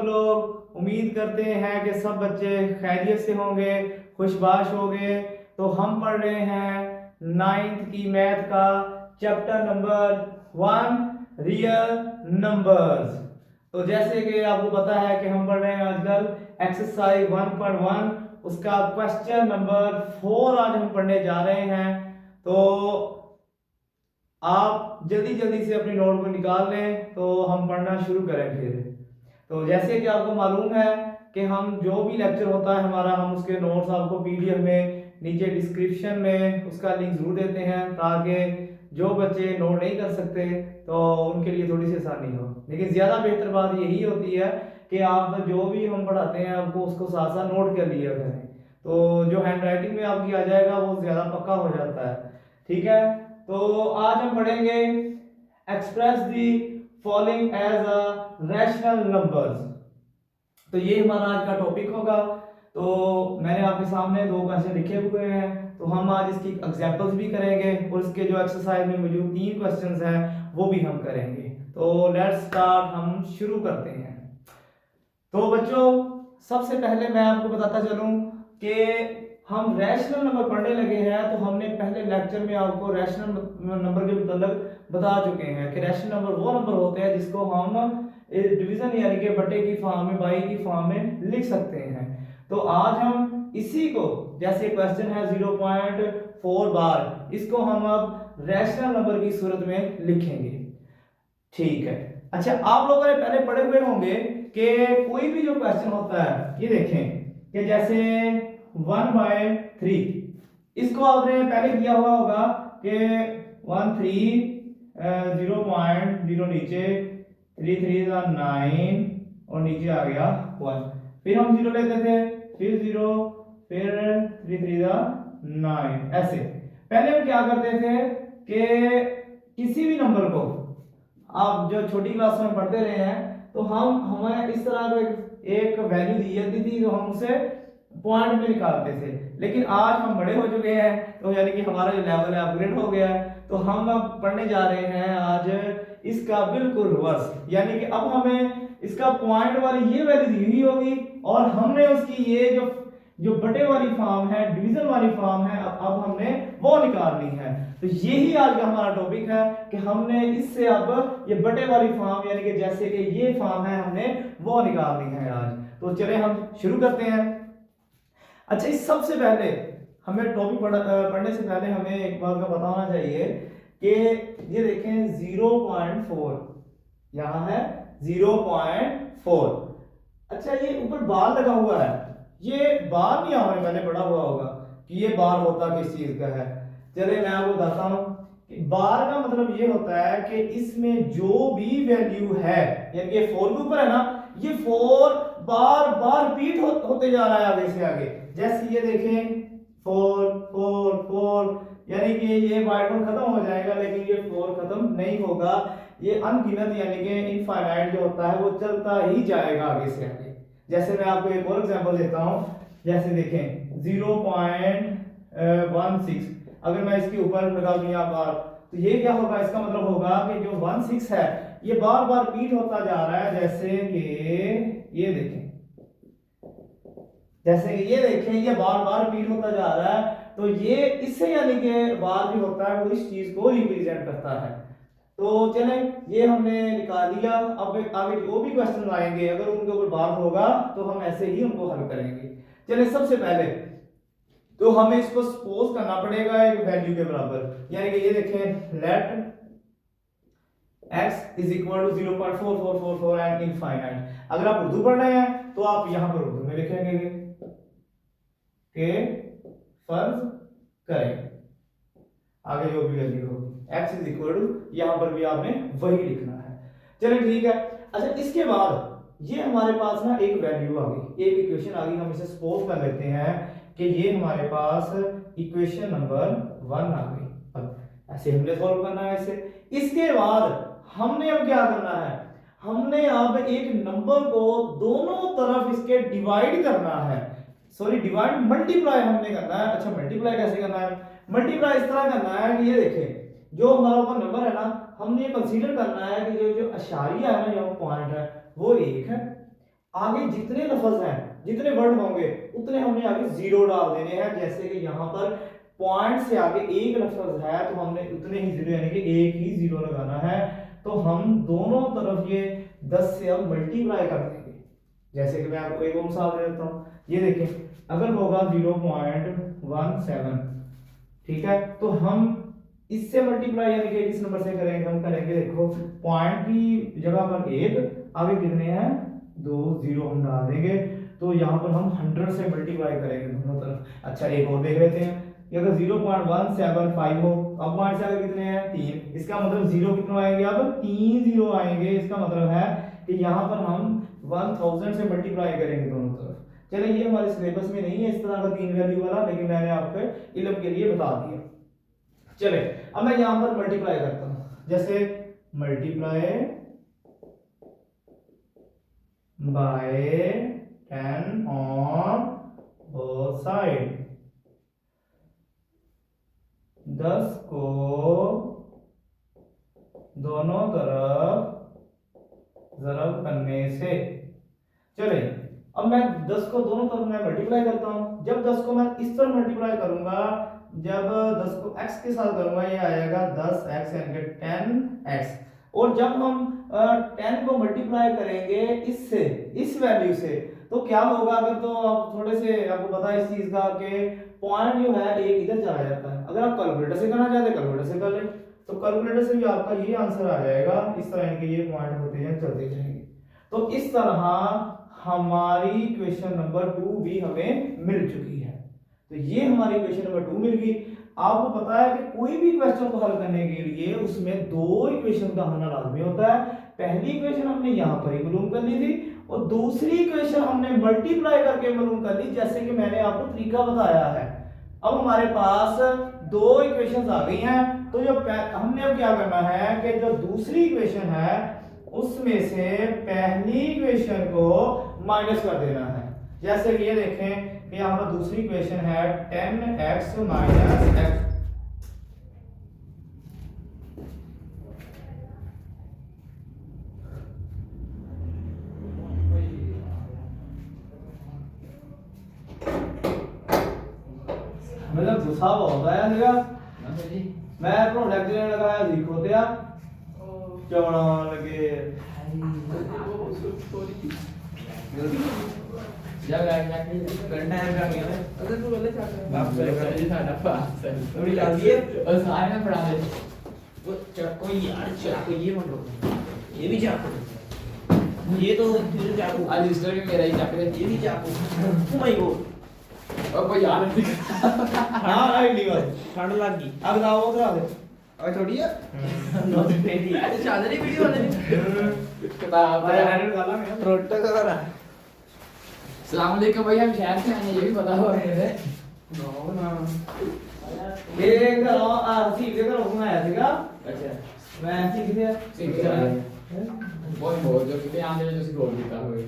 लोग? उम्मीद करते हैं कि सब बच्चे खैरियत से होंगे, खुशबाश होंगे। तो हम पढ़ रहे हैं 9th की मैथ का चैप्टर नंबर 1 रियल नंबर्स। तो जैसे कि आपको पता है कि हम पढ़ रहे हैं आजकल एक्सरसाइज 1.1, उसका क्वेश्चन नंबर 4 आज हम पढ़ने जा रहे हैं। तो आप जल्दी जल्दी से अपनी नोट को निकाल लें तो हम पढ़ना शुरू करें फिर। तो जैसे कि आपको मालूम है कि हम जो भी लेक्चर होता है हमारा, हम उसके नोट्स आपको पीडीएफ में नीचे डिस्क्रिप्शन में उसका लिंक जरूर देते हैं, ताकि जो बच्चे नोट नहीं कर सकते तो उनके लिए थोड़ी सी आसानी हो। लेकिन ज़्यादा बेहतर बात यही होती है कि आप जो भी हम पढ़ाते हैं आपको उसको साथ साथ नोट कर लिया करें, तो जो हैंड राइटिंग में आपकी आ जाएगा वो ज़्यादा पक्का हो जाता है। ठीक है, तो आज हम पढ़ेंगे express the following as a rational numbers. तो ये हमारा आज का टॉपिक होगा। तो मैंने आपके सामने 2 क्वेश्चन लिखे हुए हैं, तो हम आज इसकी एग्जांपल्स भी करेंगे और इसके जो एक्सरसाइज में मौजूद 3 क्वेश्चंस हैं वो भी हम करेंगे। तो लेट्स स्टार्ट, हम शुरू करते हैं। तो बच्चों सबसे पहले मैं आपको बताता चलूं कि हम रैशनल नंबर पढ़ने लगे हैं, तो हमने पहले लेक्चर में आपको रैशनल नंबर के मतलब बता चुके हैं कि रैशनल नंबर वो नंबर होते हैं जिसको हम डिवीजन यानी कि बटे की फॉर्म में, बाई की फॉर्म में लिख सकते हैं। तो आज हम इसी को, जैसे क्वेश्चन है 0.4 बार, इसको हम अब रैशनल नंबर की सूरत में लिखेंगे। ठीक है, अच्छा आप लोगों ने पहले पढ़े हुए होंगे कि कोई भी जो क्वेश्चन होता है, ये देखें कि जैसे 1/3, इसको आपने पहले किया हुआ होगा कि 1 3 0.0 नीचे 3 3 9 और नीचे आ गया 1, फिर हम 0 लेते थे, फिर 0, फिर 3 3 9। ऐसे पहले हम क्या करते थे कि किसी भी नंबर को, आप जो छोटी क्लास में पढ़ते रहे हैं, तो हमें इस तरह का एक वैल्यू दी जाती थी, तो हम उसे पॉइंट में निकालते थे। लेकिन आज हम बड़े हो चुके हैं, तो यानी कि हमारा जो लेवल है अपग्रेड हो गया है, तो हम अब पढ़ने जा रहे हैं आज इसका बिल्कुल रिवर्स। यानी कि अब हमें इसका पॉइंट वाली ये वैल्यू दी हुई होगी और हमने उसकी ये जो बटे वाली फॉर्म है, डिवीजन वाली फॉर्म है, अब हमने वो निकालनी है। तो यही आज का हमारा टॉपिक है कि हमने इससे अब ये बटे वाली फॉर्म यानी कि जैसे कि ये फॉर्म है, हमने वो निकालनी है आज। तो चले हम शुरू करते हैं। अच्छा, इस सबसे पहले हमें टॉपिक पढ़ने से पहले हमें एक बात का पता होना चाहिए कि ये देखें 0.4 यहां है 0.4। अच्छा, ये ऊपर बार लगा हुआ है, ये बार नहीं आपने पहले पढ़ा हुआ होगा कि ये बार होता किस चीज का है। चलिए मैं आपको बताता हूं कि बार का मतलब ये होता है कि इसमें जो भी वैल्यू है, यानी कि 4 के ऊपर है ना, ये 4 बार बार रिपीट होते जा रहा है आगे से आगे। जैसे ये देखें 4 4 4, यानी कि ये वाइट बोर्ड खत्म हो जाएगा लेकिन ये 4 खत्म नहीं होगा। ये अनगिनत यानी कि इनफाइनाइट जो होता है वो चलता ही जाएगा आगे से आगे। जैसे मैं आपको एक और एग्जांपल देता हूं, जैसे देखें 0.16, अगर मैं इसके ऊपर लगा दूं यहाँ बार, तो ये क्या होगा, इसका मतलब होगा कि जो 16 है ये बार बार रिपीट होता जा रहा है। जैसे कि ये देखें, जैसे कि ये देखें, ये बार बार रिपीट होता जा रहा है, तो ये इससे यानी कि बार भी होता है वो इस चीज को रिप्रेजेंट करता है। तो चले ये हमने निकाल लिया। अब आगे जो भी क्वेश्चन आएंगे अगर उनके ऊपर बार होगा तो हम ऐसे ही उनको हल करेंगे। चले सबसे पहले तो हमें इसको सपोज करना पड़ेगा एक वैल्यू के बराबर, यानी कि ये देखें let x is equal to 0.4444 and infinite. अगर आप उर्दू पढ़ रहे हैं तो आप यहां पर उर्दू में लिखेंगे कि फर्ज करें आगे जो भी वैल्यू होगी x इज इक्वल टू, यहां पर भी आपने वही लिखना है। चलिए ठीक है। अच्छा, इसके बाद ये हमारे पास ना एक वैल्यू आ गई, एक इक्वेशन आ गई, हम इसे सपोज कर लेते हैं कि ये हमारे पास इक्वेशन नंबर 1 आ गई। अब ऐसे हमने सॉल्व करना है इसे। इसके बाद हमने अब क्या करना है, हमने अब एक नंबर को दोनों तरफ इसके डिवाइड करना है। सॉरी डिवाइड, मल्टीप्लाई हमने करना है। अच्छा, मल्टीप्लाई कैसे करना है? मल्टीप्लाई इस तरह करना है कि ये देखें जो हमारा ऊपर नंबर है ना, हमने ये कंसीडर करना है कि जो जो अशारिया है ना, जो पॉइंट है वो 1 है, आगे जितने लफ्ज हैं, जितने वर्ड होंगे उतने हमने आगे जीरो डाल देने हैं। जैसे कि यहाँ पर पॉइंट से आगे एक लफ्ज है तो हमने उतने ही जीरो यानी कि एक ही जीरो लगाना है। तो हम दोनों तरफ ये 10 से अब मल्टीप्लाई कर देंगे। जैसे कि मैं आपको एक और मिसाल दे देता हूँ, ये देखें अगर होगा 0.17, ठीक है, तो हम इससे मल्टीप्लाई यानी कि किस नंबर से करेंगे, हम करेंगे देखो पॉइंट की जगह पर एक, आगे कितने हैं 2 जीरो हम डाल देंगे। तो यहाँ पर हम 100 से मल्टीप्लाई करेंगे दोनों तरफ। अच्छा एक और देख लेते हैं कि अगर 0.175 हो, अब पॉइंट से आगे कितने हैं 3, इसका मतलब जीरो कितना आएंगे, अब 3 जीरो आएंगे। इसका मतलब है कि यहाँ पर हम 1000 से मल्टीप्लाई करेंगे दोनों तरफ। चलिए ये हमारे सिलेबस में नहीं है इस तरह का 3 वैल्यू वाला, लेकिन मैंने आपके इल्म के लिए बता दिया। चले अब मैं यहां पर मल्टीप्लाई करता हूं, जैसे multiply by 10 on both side, 10 को दोनों तरफ ज़रब करने से। चले अब मैं 10 को दोनों तरफ मैं मल्टीप्लाई करता हूं। जब 10 को मैं इस तरह मल्टीप्लाई करूंगा, जब 10 को x के साथ करूंगा, ये आएगा 10x यानी कि 10x। और जब हम 10 को मल्टीप्लाई करेंगे इससे, इस वैल्यू से, तो क्या होगा, अगर तो आप थोड़े से आपको पता है इस चीज का कि पॉइंट जो है एक इधर चला जाता है। अगर आप कैलकुलेटर से करना चाहते हैं कैलकुलेटर से कर लें, तो कैलकुलेटर से भी आपका ये आंसर आ जाएगा इस तरह, यानी कि ये पॉइंट होते जाए चलते जाएंगे। तो इस तरह हमारी क्वेश्चन नंबर 2 भी हमें मिल चुकी है। तो ये हमारी क्वेश्चन नंबर 2 मिल गई। आपको पता है कि कोई भी क्वेश्चन को हल करने के लिए उसमें दो इक्वेशन का होना लाजमी होता है। पहली इक्वेशन हमने यहाँ पर ही मालूम कर ली थी और दूसरी इक्वेशन हमने मल्टीप्लाई करके मालूम कर ली, जैसे कि मैंने आपको तरीका बताया है। अब हमारे पास दो इक्वेशंस आ गई हैं, तो जो हमने अब क्या करना है कि जो दूसरी इक्वेशन है उसमें से पहली इक्वेशन को माइनस कर देना है। जैसे कि ये देखें कि यहाँ पर दूसरी इक्वेशन है 10x माइनस x। मतलब गुस्सा होता है सीगा मैं प्रोडक्ट लेने लगाया सीखो ते आ चौड़ा लगे जब जाके करना है क्या गया अगर तू बोले बाप से कर जी साडा पास है थोड़ी जल्दी है और सारे में पढ़ा दे वो चाकू यार चाकू ये मत लो ये भी चाकू ये तो फिर चाकू आज रजिस्टर में मेरा ही चाकू है ये भी चाकू ओ माय गॉड अब कोई यार हां राइट ली बस ठंड लग गई अब लाओ उधर आ दे और थोड़ी है नो पेडी यार चादरी वीडियो वाले किताब हैंडल डाला मैं रोटा कर रहा है अस्सलाम वालेकुम भैया हम शहर से आए हैं ये भी पता हुआ है नो ना ये करो सीख के करो घुमाया सीगा अच्छा मैं सीख गया बहुत जो कि आने में जो रोल देता हुए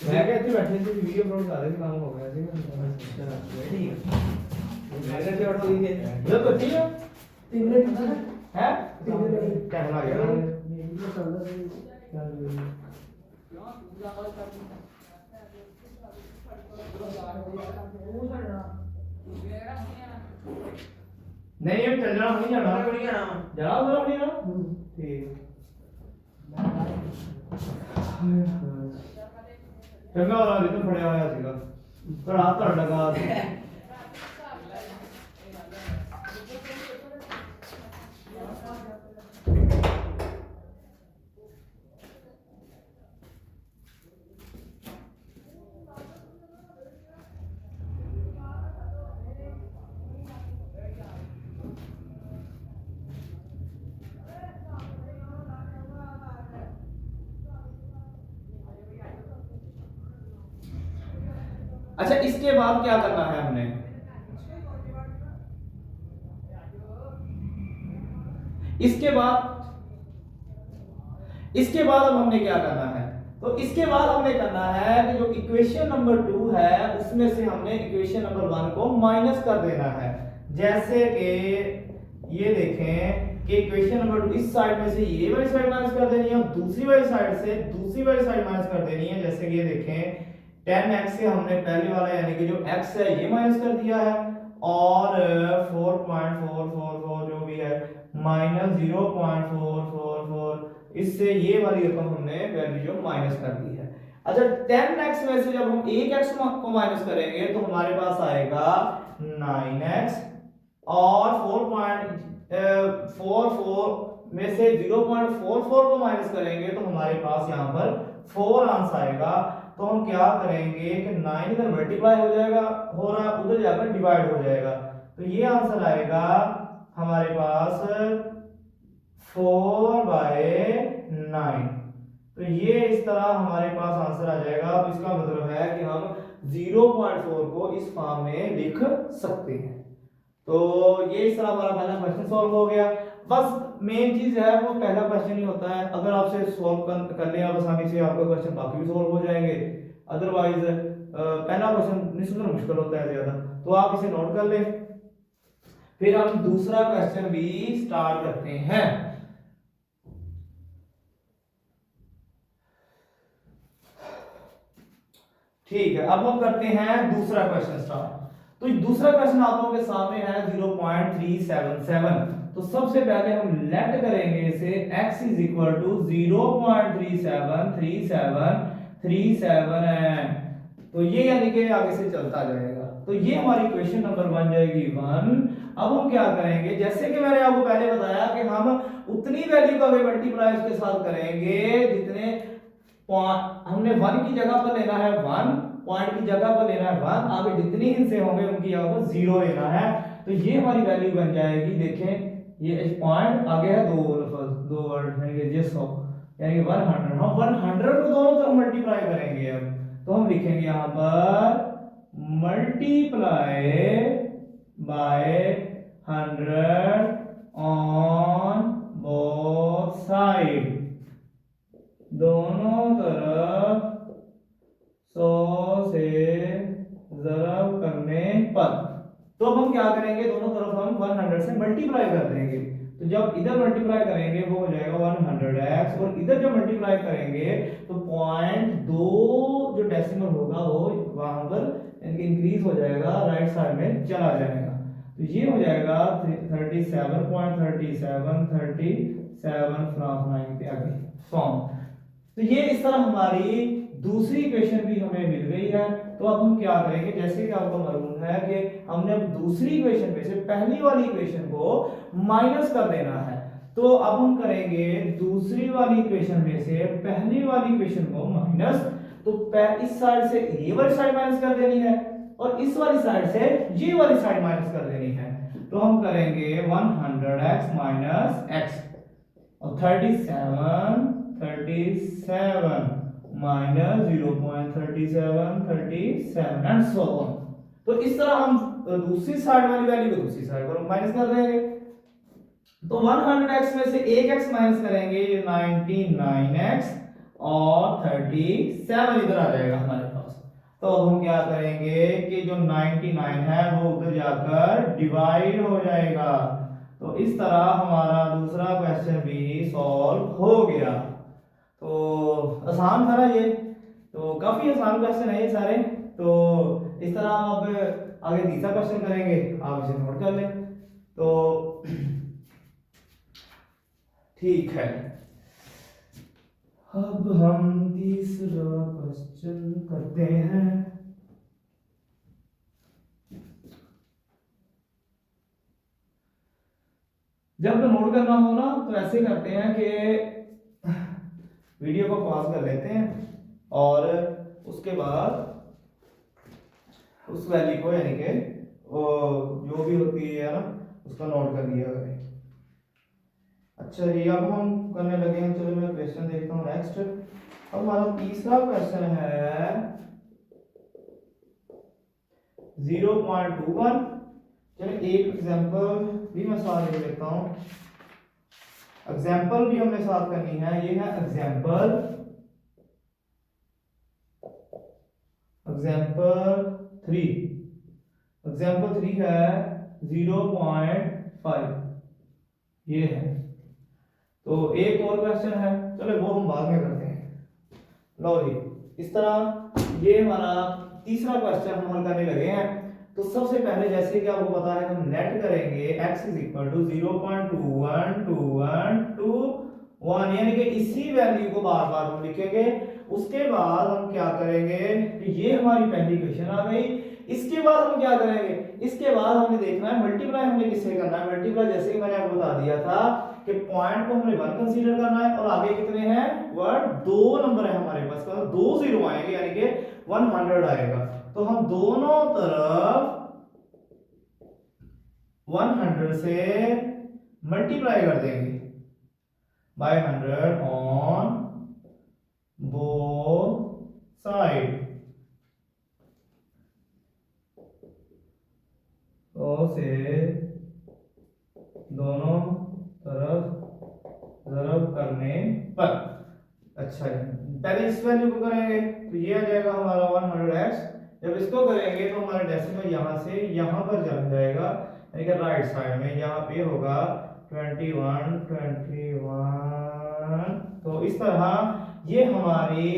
मैं कहते बैठे थे वीडियो अपलोड कर रहे थे काम हो गया ठीक है ठीक है मैं कहते ऑटो हुई है जो तो ठीक है 3 मिनट है 3 मिनट टाइम लग गया नहीं अब चल रहा नहीं जाना जाना उधर अपनी ना ठीक चंगा वाला रिदम फड़िया होया सीगा पर हाथ धड़ लगा अच्छा इसके बाद क्या करना है हमने इसके बाद अब हमने क्या करना है तो इसके बाद हमने करना है कि जो इक्वेशन नंबर 2 है उसमें से हमने इक्वेशन नंबर 1 को माइनस कर देना है। जैसे कि ये देखें कि इक्वेशन नंबर 2 इस साइड में से ये वाली साइड माइनस कर देनी है और दूसरी वाली साइड से दूसरी वाली साइड माइनस कर देनी है। जैसे कि ये देखें 10x से हमने पहले वाला यानी कि जो x है ये माइनस कर दिया है और 4.444 जो भी है माइनस 0.444 इससे ये वाली रकम हमने वैल्यू जो माइनस कर दी है। अच्छा 10x में से जब हम एक x को माइनस करेंगे तो हमारे पास आएगा 9x और 4.44 में से 0.44 को माइनस करेंगे तो हमारे पास यहाँ पर 4 आंसर आएगा। तो हम क्या करेंगे कि 9 इधर मल्टीप्लाई हो जाएगा हो रहा उधर जाकर डिवाइड हो जाएगा तो ये आंसर आएगा हमारे पास 4/9। तो ये इस तरह हमारे पास आंसर आ जाएगा। तो इसका मतलब है कि हम 0.4 को इस फॉर्म में लिख सकते हैं। तो ये इस तरह हमारा पहला क्वेश्चन सॉल्व हो गया। बस मेन चीज है वो पहला क्वेश्चन ही होता है, अगर आपसे सॉल्व कर लिया आसानी से आपका क्वेश्चन बाकी भी सॉल्व हो जाएंगे। अदरवाइज पहला क्वेश्चन निश्चित मुश्किल होता है ज्यादा, तो आप इसे नोट कर लें। फिर हम दूसरा क्वेश्चन भी स्टार्ट करते हैं। ठीक है, अब हम करते हैं दूसरा क्वेश्चन स्टार्ट। तो दूसरा क्वेश्चन आप लोगों के सामने है 0.377। तो सबसे पहले हम लेट करेंगे इसे x इज इक्वल टू 0.373737 तो ये यानी कि आगे से चलता जाएगा। तो ये हमारी इक्वेशन नंबर बन जाएगी 1। अब हम क्या करेंगे, जैसे कि मैंने आपको पहले बताया कि हम उतनी वैल्यू का मल्टीप्लाई उसके साथ करेंगे जितने हमने 1 की जगह पर लेना है 1, पॉइंट की जगह पर लेना है 1, आगे जितनी हिस्से होंगे उनकी जगह पर 0 लेना है। तो ये हमारी वैल्यू बन जाएगी। देखें ये पॉइंट आगे है दो वर्ड यानी कि 100 यानी कि 100। हम 100 को दोनों तरफ मल्टीप्लाई करेंगे। अब तो हम लिखेंगे यहां पर multiply by 100 on both side, दोनों तरफ 100 से ज़रब करने पर। तो अब हम क्या करेंगे, दोनों तरफ हम 100 से मल्टीप्लाई कर देंगे। तो जब इधर मल्टीप्लाई करेंगे वो हो जाएगा 100x और इधर जब मल्टीप्लाई करेंगे तो पॉइंट 2 जो डेसिमल होगा वो वहां पर यानी इंक्रीज हो जाएगा, राइट साइड में चला जाएगा। तो ये हो जाएगा 37.3737 फ्रॉम 9 के आगे फॉर्म। तो ये इस तरह हमारी दूसरी इक्वेशन भी हमें मिल गई है। तो अब हम क्या करेंगे, जैसे कि आपको मालूम है कि हमने अब दूसरी इक्वेशन में से पहली वाली इक्वेशन को माइनस कर देना है। तो अब हम करेंगे दूसरी वाली इक्वेशन में से पहली वाली इक्वेशन को माइनस। तो इस साइड से ये वाली साइड माइनस कर देनी है और इस वाली साइड से ये वाली साइड माइनस कर देनी है। तो हम करेंगे 100x माइनस x और 37 माइनस 0.3737 एंड सो ऑन। तो इस तरह हम दूसरी साइड वाली वैल्यू को दूसरी साइड पर माइनस कर देंगे। तो 100x में से एक x माइनस करेंगे 99x और 37 इधर आ जाएगा हमारे पास। तो अब हम क्या करेंगे कि जो 99 है वो उधर जाकर डिवाइड हो जाएगा। तो इस तरह हमारा दूसरा क्वेश्चन भी सॉल्व हो गया। तो आसान था ना ये, तो काफी आसान क्वेश्चन है ये सारे। तो इस तरह हम अब आगे तीसरा क्वेश्चन करेंगे, आप इसे नोट कर लें। तो ठीक है, अब हम तीसरा क्वेश्चन करते हैं। जब नोट करना हो ना तो ऐसे करते हैं कि वीडियो को पॉज कर लेते हैं और उसके बाद उस वैल्यू को यानी कि जो भी होती है ना उसका नोट कर लिया करें। अच्छा जी, अब हम करने लगे हैं। चलो मैं क्वेश्चन देखता हूँ नेक्स्ट। अब हमारा तीसरा क्वेश्चन है 0.21। चलो एक एग्जांपल भी मैं साथ ले लेता हूँ। एग्जांपल भी हमने साथ करनी है। ये है एग्जांपल 3। एग्जांपल 3 है 0.5 ये है। तो एक और क्वेश्चन है, चलो वो हम बाद में करते हैं। लो जी, इस तरह ये हमारा तीसरा क्वेश्चन हम हल करने लगे हैं। तो सबसे पहले जैसे कि आपको पता है हम नेट करेंगे x इज इक्वल टू 0.212121, यानी कि इसी वैल्यू को बार बार हम लिखेंगे। उसके बाद हम क्या करेंगे कि ये हमारी पहली इक्वेशन आ गई। इसके बाद हम क्या करेंगे, इसके बाद हमने देखना है मल्टीप्लाई हमने किससे करना है। मल्टीप्लाई जैसे कि मैंने आपको बता दिया था कि पॉइंट को हमने 1 कंसीडर करना है और आगे कितने हैं वर्ड, दो नंबर है हमारे पास, तो दो जीरो आएंगे यानी कि 100 आएगा। तो हम दोनों तरफ 100 से मल्टीप्लाई कर देंगे बाय 100 ऑन बोथ साइड। तो से दोनों तरफ ज़रब करने पर, अच्छा है, पहले इस वैल्यू को करेंगे तो ये आ जाएगा हमारा 100x। जब इसको करेंगे तो हमारा डेसिमल यहाँ से यहाँ पर चला जाएगा, यानी कि राइट साइड में यहाँ पे होगा 21 21। तो इस तरह ये हमारी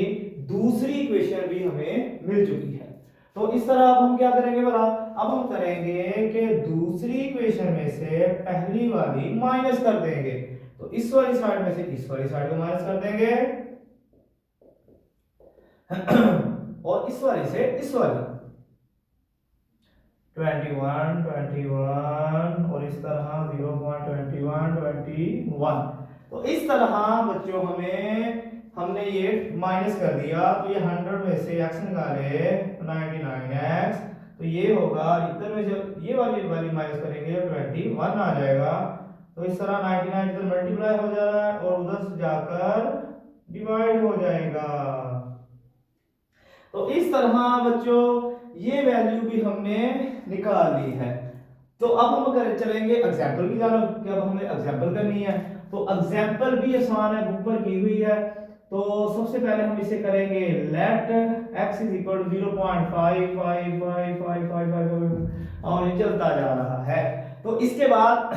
दूसरी इक्वेशन भी हमें मिल चुकी है। तो इस तरह अब हम क्या करेंगे बोला, अब हम करेंगे कि दूसरी इक्वेशन में से पहली वाली माइनस कर देंगे। तो इस वाली साइड में से इस वाली साइड को माइनस कर देंगे और इस वाली से इस वाली 21 21 और इस तरह 0.21 तो इस तरह बच्चों हमने ये माइनस कर दिया। तो ये 100 में से x निकाले 99x, तो ये होगा इधर में जब ये वाली माइनस करेंगे 21 आ जाएगा। तो इस तरह 99 इधर मल्टीप्लाई हो जा रहा है और उधर से जाकर डिवाइड हो जाएगा। तो इस तरह बच्चों ये वैल्यू भी हमने निकाल ली है। तो अब हम चलेंगे एग्जांपल की जानब कि अब हमें एग्जांपल करनी है। तो एग्जांपल भी आसान है, बुक पर की हुई है। तो सबसे पहले हम इसे करेंगे let x is equal to 0.555555 और ये चलता जा रहा है। तो इसके बाद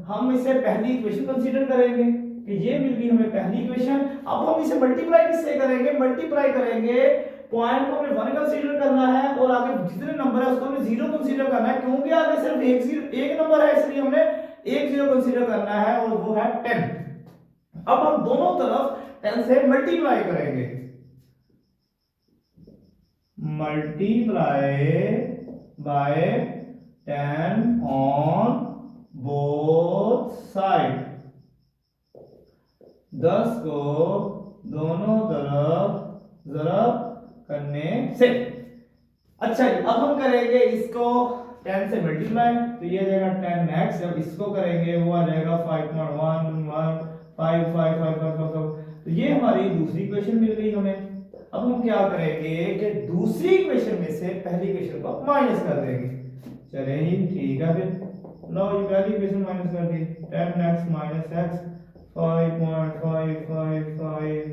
हम इसे पहली इक्वेशन कंसीडर करेंगे कि ये मिल गई हमें पहली इक्वेशन। अब हम इसे मल्टीप्लाई किससे करेंगे, मल्टीप्लाई करेंगे पॉइंट को हमें 1 कंसीडर करना है और आगे जितने नंबर है उसको हमें 0 कंसीडर करना है, क्योंकि आगे सिर्फ एक नंबर है इसलिए हमने एक 0 कंसीडर करना है और वो है 10। अब हम दोनों तरफ 10 से मल्टीप्लाई करेंगे, multiply by 10 on both side, 10 को दोनों तरफ ज़रब करने से। अच्छा जी, अब हम करेंगे इसको 10 से मल्टीप्लाई, तो ये आ जाएगा 10x। जब इसको करेंगे वो आ जाएगा 5.1155555। तो ये हमारी दूसरी इक्वेशन मिल गई हमें। अब हम क्या करेंगे कि दूसरी इक्वेशन में से पहली इक्वेशन को माइनस कर देंगे। चलिए जी ठीक है, फिर लो ये पहली इक्वेशन माइनस कर दी, 10x minus x 5.555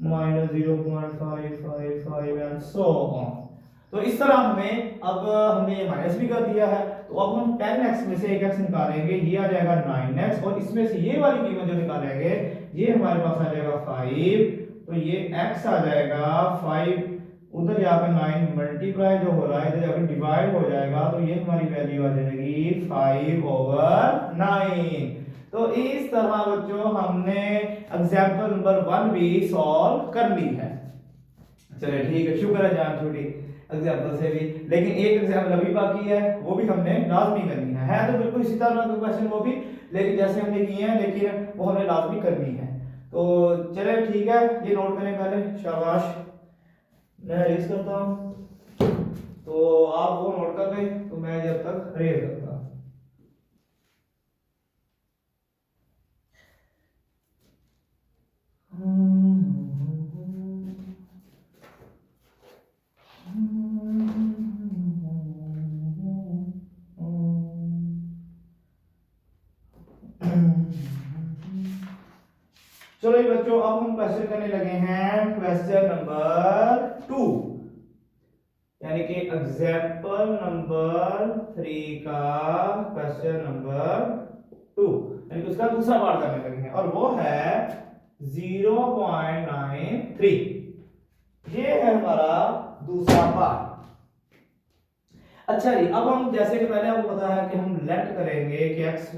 minus 0.555 and so on. तो इस तरह हमने ये माइनस भी कर दिया है। तो अब हम 10x में से एक x निकालेंगे, ये आ जाएगा 9x और इसमें से ये वाली कीमत जो निकालेंगे ये हमारे पास आ जाएगा 5। तो ये x आ जाएगा 5, उधर जाकर 9 मल्टीप्लाई जो हो रहा है इधर जाकर डिवाइड हो जाएगा। तो ये हमारी वैल्यू आ जाएगी 5/9। तो इस तरह बच्चों हमने एग्जांपल नंबर 1 भी सॉल्व कर ली है। चलिए ठीक है, शुक्र है जान छोटी एग्जांपल से भी, लेकिन एक एग्जांपल अभी बाकी है, वो भी हमने लाजमी करनी है तो बिल्कुल इसी तरह का क्वेश्चन वो भी, लेकिन जैसे हमने किए हैं लेकिन वो हमने लाजमी करनी है। तो चलिए ठीक है, ये नोट करें पहले, शाबाश। मैं रेज करता हूं तो आप वो नोट कर लें, तो मैं जब तक रेज करता हूं। चलो बच्चों, अब हम क्वेश्चन करने लगे हैं क्वेश्चन नंबर 2, यानी कि एग्जाम्पल नंबर 3 का क्वेश्चन नंबर 2। यानी कि उसका दूसरा पार्ट करने लगे हैं और वो है 0.93। ये है हमारा दूसरा पार्ट। अच्छा जी, अब हम जैसे कि पहले आपको पता है कि हम लेट करेंगे कि x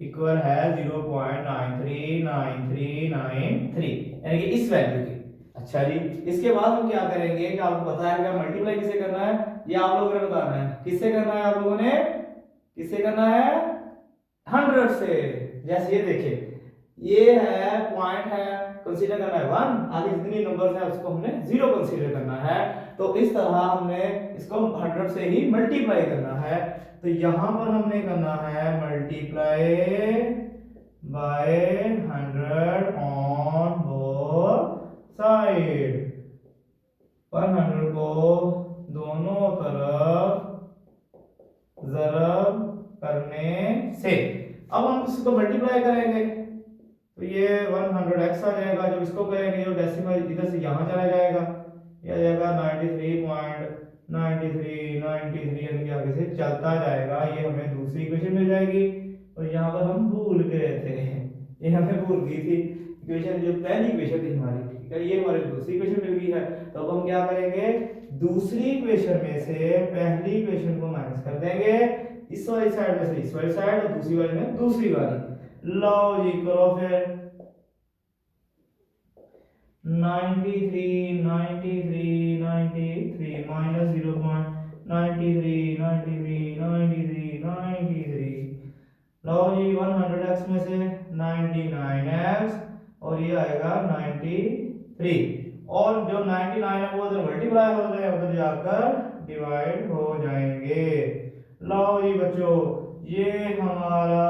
इक्वल है 0.939393 यानी कि इस वैल्यू की। अच्छा जी, इसके बाद हम क्या करेंगे कि आपको पता है कि मल्टीप्लाई किससे करना है, ये आप लोगों ने बताना है। किससे करना है आप लोगों ने, किससे करना है? 100 से। जैसे ये देखिए, ये है पॉइंट है, कंसीडर करना है 1, आगे जितनी नंबर्स है उसको हमने 0 कंसीडर करना है। तो इस तरह हमने इसको 100 से ही मल्टीप्लाई करना है। तो यहां पर हमने करना है multiply by 100 on both side. 100 को दोनों तरफ ज़रब करने से अब हम इसको मल्टीप्लाई करेंगे तो ये 100x आ जाएगा। जब इसको करेंगे जो डेसिमल इधर से यहाँ चला जाएगा, ये आ जाएगा 93.9393 यानी कि आगे से चलता जाएगा। ये हमें दूसरी इक्वेशन मिल जाएगी और यहाँ पर हम भूल गए थे, ये हमें भूल गई थी इक्वेशन, जो पहली इक्वेशन थी हमारी, ठीक है, ये हमारी दूसरी इक्वेशन मिल गई है। तो अब हम क्या करेंगे, दूसरी इक्वेशन में से पहली इक्वेशन को माइनस कर देंगे, इस वाली साइड में से इस वाली साइड और दूसरी वाली में दूसरी वाली। लो जी करो फिर 93 माइनस 0.93 लो जी 100x में से 99x और ये आएगा 93 और जो 99 है वो उधर मल्टीप्लाई हो जाए, उधर जाकर डिवाइड हो जाएंगे। लो जी बच्चों, ये हमारा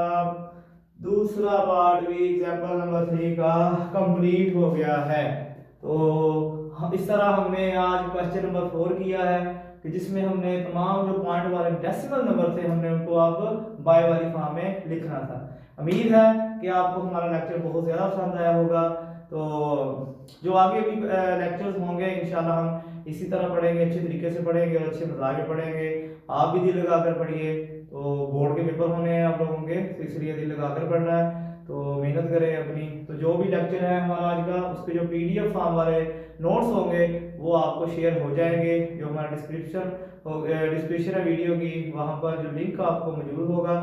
दूसरा पार्ट भी एग्जांपल नंबर 3 का कंप्लीट हो गया है। तो इस तरह हमने आज क्वेश्चन नंबर 4 किया है कि जिसमें हमने तमाम जो पॉइंट वाले डेसिमल नंबर थे हमने उनको अब बाय वाली फॉर्म में लिखना था। उम्मीद है कि आपको हमारा लेक्चर बहुत ज़्यादा पसंद आया होगा। तो जो आगे भी लेक्चर्स होंगे इंशाल्लाह हम इसी तरह पढ़ेंगे, अच्छे तरीके से पढ़ेंगे और अच्छे मज़ाक में पढ़ेंगे। आप भी दिल लगा कर पढ़िए। तो बोर्ड के पेपर होने हैं आप लोगों के, तो इसलिए दिल लगा कर पढ़ना है, तो मेहनत करें अपनी। तो जो भी लेक्चर है हमारा आज का, उसके जो PDF फॉर्म वाले नोट्स होंगे वो आपको शेयर हो जाएंगे, जो हमारा डिस्क्रिप्शन है वीडियो की, वहाँ पर जो लिंक आपको मौजूद होगा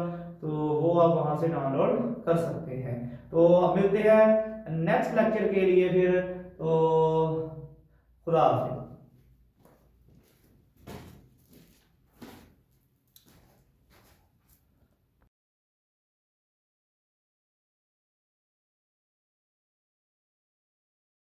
तो वो आप वहाँ से डाउनलोड कर सकते हैं। तो अब मिलते हैं नेक्स्ट लेक्चर के लिए फिर, तो खुदा हाफिज़।